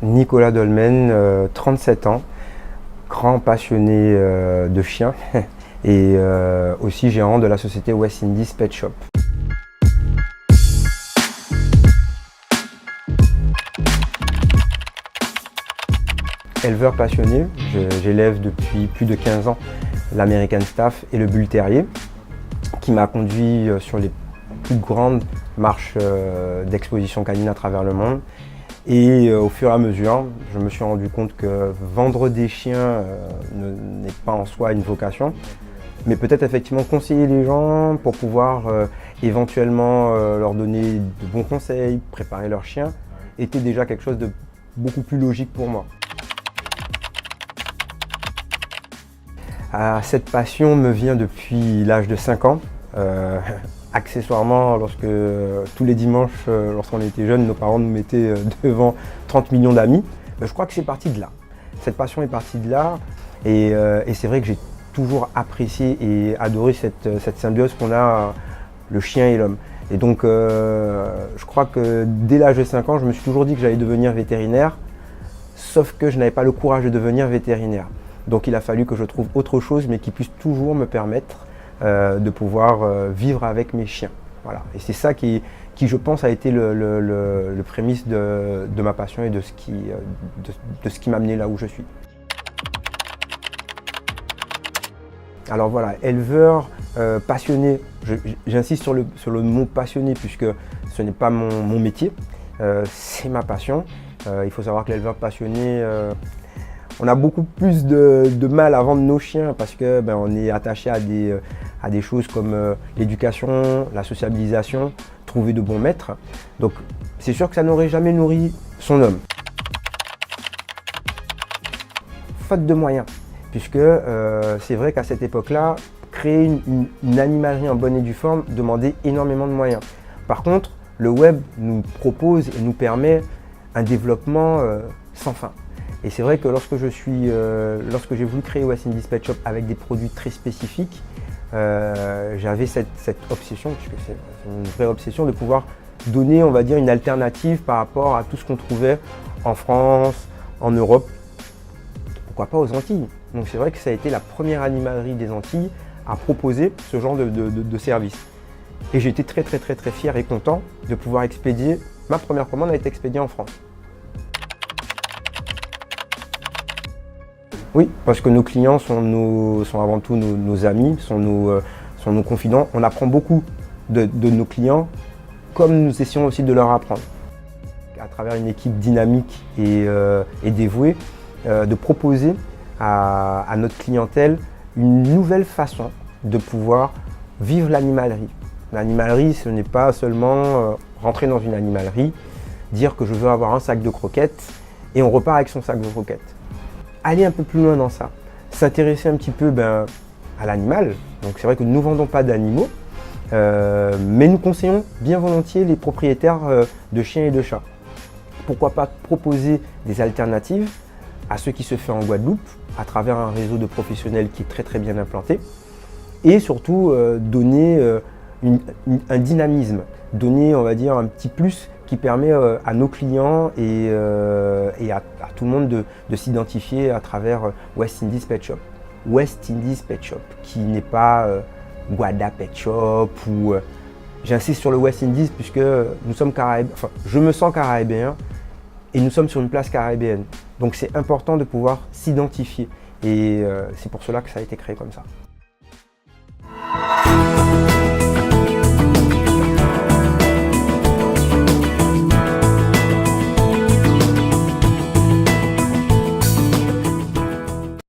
Nicolas Dolmen, 37 ans, grand passionné de chiens et aussi gérant de la société West Indies Pet Shop. Éleveur passionné, j'élève depuis plus de 15 ans l'American Staff et le Bull Terrier, qui m'a conduit sur les plus grandes marches d'exposition canine à travers le monde. Et au fur et à mesure, je me suis rendu compte que vendre des chiens n'est pas en soi une vocation, mais peut-être effectivement conseiller les gens pour pouvoir éventuellement leur donner de bons conseils, préparer leurs chiens, était déjà quelque chose de beaucoup plus logique pour moi. Cette passion me vient depuis l'âge de 5 ans. Accessoirement, tous les dimanches, lorsqu'on était jeunes, nos parents nous mettaient devant 30 millions d'amis. Je crois que c'est parti de là. Cette passion est partie de là et c'est vrai que j'ai toujours apprécié et adoré cette symbiose qu'on a, le chien et l'homme. Et donc je crois que dès l'âge de 5 ans, je me suis toujours dit que j'allais devenir vétérinaire, sauf que je n'avais pas le courage de devenir vétérinaire. Donc il a fallu que je trouve autre chose, mais qui puisse toujours me permettre de pouvoir vivre avec mes chiens. Voilà. Et c'est ça qui, je pense, a été le prémisse de ma passion et de ce qui m'a amené là où je suis. Alors voilà, éleveur, passionné, j'insiste sur le mot passionné puisque ce n'est pas mon métier, c'est ma passion. Il faut savoir que l'éleveur passionné, on a beaucoup plus de mal à vendre nos chiens parce que on est attaché à des choses comme l'éducation, la sociabilisation, trouver de bons maîtres. Donc c'est sûr que ça n'aurait jamais nourri son homme. Faute de moyens, puisque c'est vrai qu'à cette époque-là, créer une animalerie en bonne et due forme demandait énormément de moyens. Par contre, le web nous propose et nous permet un développement sans fin. Et c'est vrai que lorsque j'ai voulu créer West Indies Pet Shop avec des produits très spécifiques, j'avais cette obsession, puisque c'est une vraie obsession, de pouvoir donner, on va dire, une alternative par rapport à tout ce qu'on trouvait en France, en Europe, pourquoi pas aux Antilles. Donc c'est vrai que ça a été la première animalerie des Antilles à proposer ce genre de service. Et j'ai été très fier et content de pouvoir expédier, ma première commande a été expédiée en France. Oui, parce que nos clients sont avant tout nos amis, sont nos confidents. On apprend beaucoup de nos clients, comme nous essayons aussi de leur apprendre. À travers une équipe dynamique et dévouée, de proposer à notre clientèle une nouvelle façon de pouvoir vivre l'animalerie. L'animalerie, ce n'est pas seulement rentrer dans une animalerie, dire que je veux avoir un sac de croquettes et on repart avec son sac de croquettes. Aller un peu plus loin dans ça, s'intéresser un petit peu à l'animal. Donc c'est vrai que nous ne vendons pas d'animaux, mais nous conseillons bien volontiers les propriétaires de chiens et de chats. Pourquoi pas proposer des alternatives à ce qui se fait en Guadeloupe, à travers un réseau de professionnels qui est très bien implanté, et surtout donner un dynamisme, donner, on va dire, un petit plus qui permet à nos clients et à tout le monde de s'identifier à travers West Indies Pet Shop. West Indies Pet Shop, qui n'est pas Guada Pet Shop ou... J'insiste sur le West Indies puisque nous sommes je me sens caribéen et nous sommes sur une place caribéenne. Donc c'est important de pouvoir s'identifier et c'est pour cela que ça a été créé comme ça.